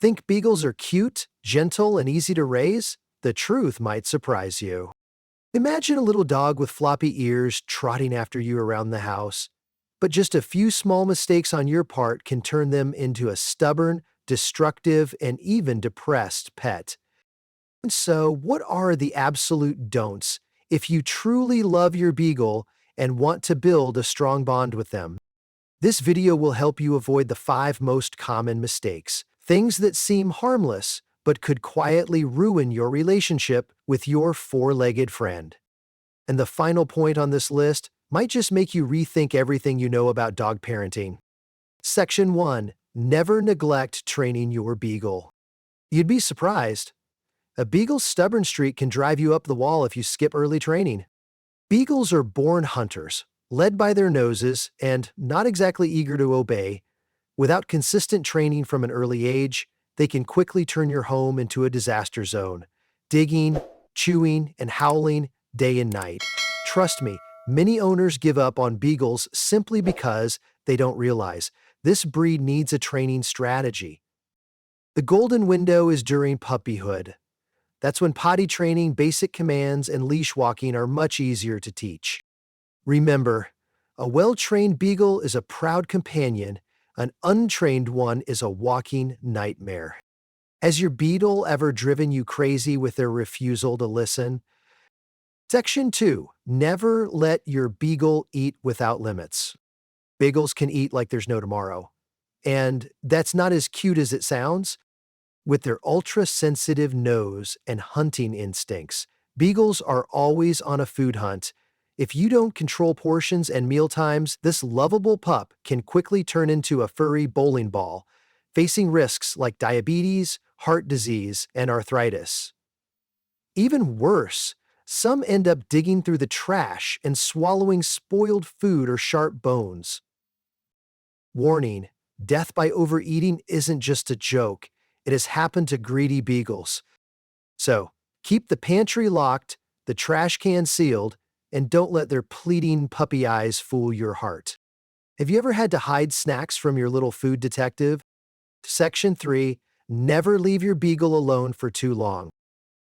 Think Beagles are cute, gentle, and easy to raise? The truth might surprise you. Imagine a little dog with floppy ears trotting after you around the house. But just a few small mistakes on your part can turn them into a stubborn, destructive, and even depressed pet. And so, what are the absolute don'ts if you truly love your Beagle and want to build a strong bond with them? This video will help you avoid the 5 most common mistakes, things that seem harmless but could quietly ruin your relationship with your four-legged friend. And the final point on this list might just make you rethink everything you know about dog parenting. Section 1. Never neglect training your Beagle. You'd be surprised. A Beagle's stubborn streak can drive you up the wall if you skip early training. Beagles are born hunters, led by their noses and not exactly eager to obey. Without consistent training from an early age, they can quickly turn your home into a disaster zone, digging, chewing, and howling day and night. Trust me, many owners give up on Beagles simply because they don't realize this breed needs a training strategy. The golden window is during puppyhood. That's when potty training, basic commands, and leash walking are much easier to teach. Remember, a well-trained Beagle is a proud companion. An untrained one is a walking nightmare. Has your Beagle ever driven you crazy with their refusal to listen? Section 2. Never let your Beagle eat without limits. Beagles can eat like there's no tomorrow. And that's not as cute as it sounds. With their ultra-sensitive nose and hunting instincts, Beagles are always on a food hunt. If you don't control portions and meal times, this lovable pup can quickly turn into a furry bowling ball, facing risks like diabetes, heart disease, and arthritis. Even worse, some end up digging through the trash and swallowing spoiled food or sharp bones. Warning: death by overeating isn't just a joke. It has happened to greedy Beagles. So, keep the pantry locked, the trash can sealed, and don't let their pleading puppy eyes fool your heart. Have you ever had to hide snacks from your little food detective? Section 3. Never leave your Beagle alone for too long.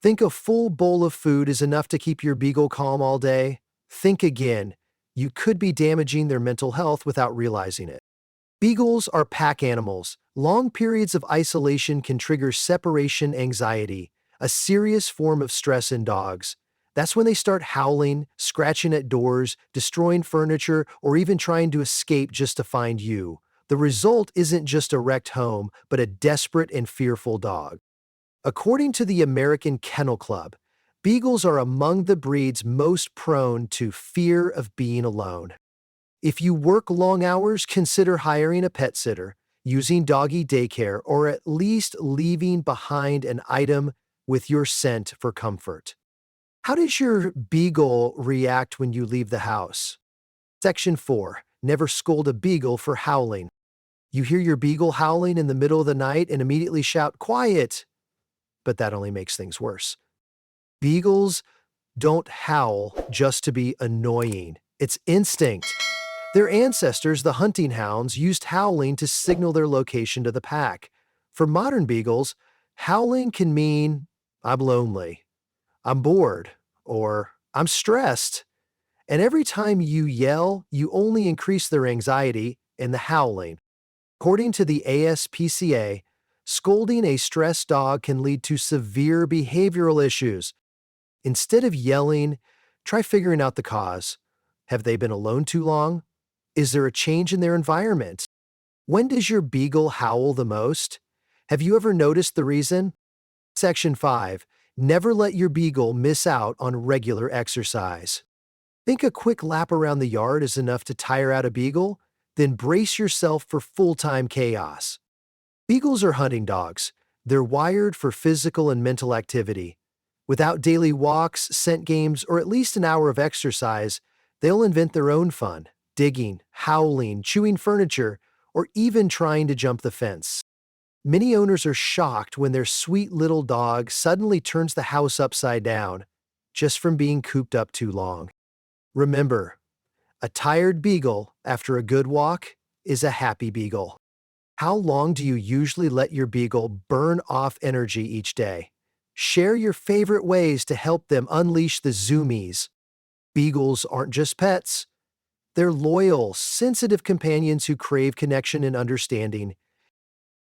Think a full bowl of food is enough to keep your Beagle calm all day? Think again. You could be damaging their mental health without realizing it. Beagles are pack animals. Long periods of isolation can trigger separation anxiety, a serious form of stress in dogs. That's when they start howling, scratching at doors, destroying furniture, or even trying to escape just to find you. The result isn't just a wrecked home, but a desperate and fearful dog. According to the American Kennel Club, Beagles are among the breeds most prone to fear of being alone. If you work long hours, consider hiring a pet sitter, using doggy daycare, or at least leaving behind an item with your scent for comfort. How does your Beagle react when you leave the house? Section 4. Never scold a Beagle for howling. You hear your Beagle howling in the middle of the night and immediately shout, "Quiet!" But that only makes things worse. Beagles don't howl just to be annoying. It's instinct. Their ancestors, the hunting hounds, used howling to signal their location to the pack. For modern Beagles, howling can mean, "I'm lonely," "I'm bored," or "I'm stressed." And every time you yell, you only increase their anxiety and the howling. According to the ASPCA, scolding a stressed dog can lead to severe behavioral issues. Instead of yelling, try figuring out the cause. Have they been alone too long? Is there a change in their environment? When does your Beagle howl the most? Have you ever noticed the reason? Section 5. Never let your Beagle miss out on regular exercise. Think a quick lap around the yard is enough to tire out a Beagle? Then brace yourself for full-time chaos. Beagles are hunting dogs. They're wired for physical and mental activity. Without daily walks, scent games, or at least an hour of exercise, they'll invent their own fun, digging, howling, chewing furniture, or even trying to jump the fence. Many owners are shocked when their sweet little dog suddenly turns the house upside down just from being cooped up too long. Remember, a tired Beagle after a good walk is a happy Beagle. How long do you usually let your Beagle burn off energy each day? Share your favorite ways to help them unleash the zoomies. Beagles aren't just pets. They're loyal, sensitive companions who crave connection and understanding.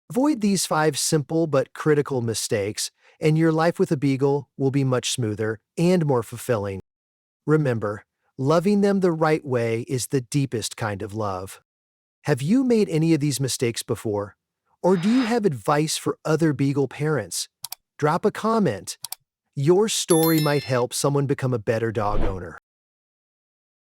Avoid these 5 simple but critical mistakes, and your life with a Beagle will be much smoother and more fulfilling. Remember, loving them the right way is the deepest kind of love. Have you made any of these mistakes before? Or do you have advice for other Beagle parents? Drop a comment. Your story might help someone become a better dog owner.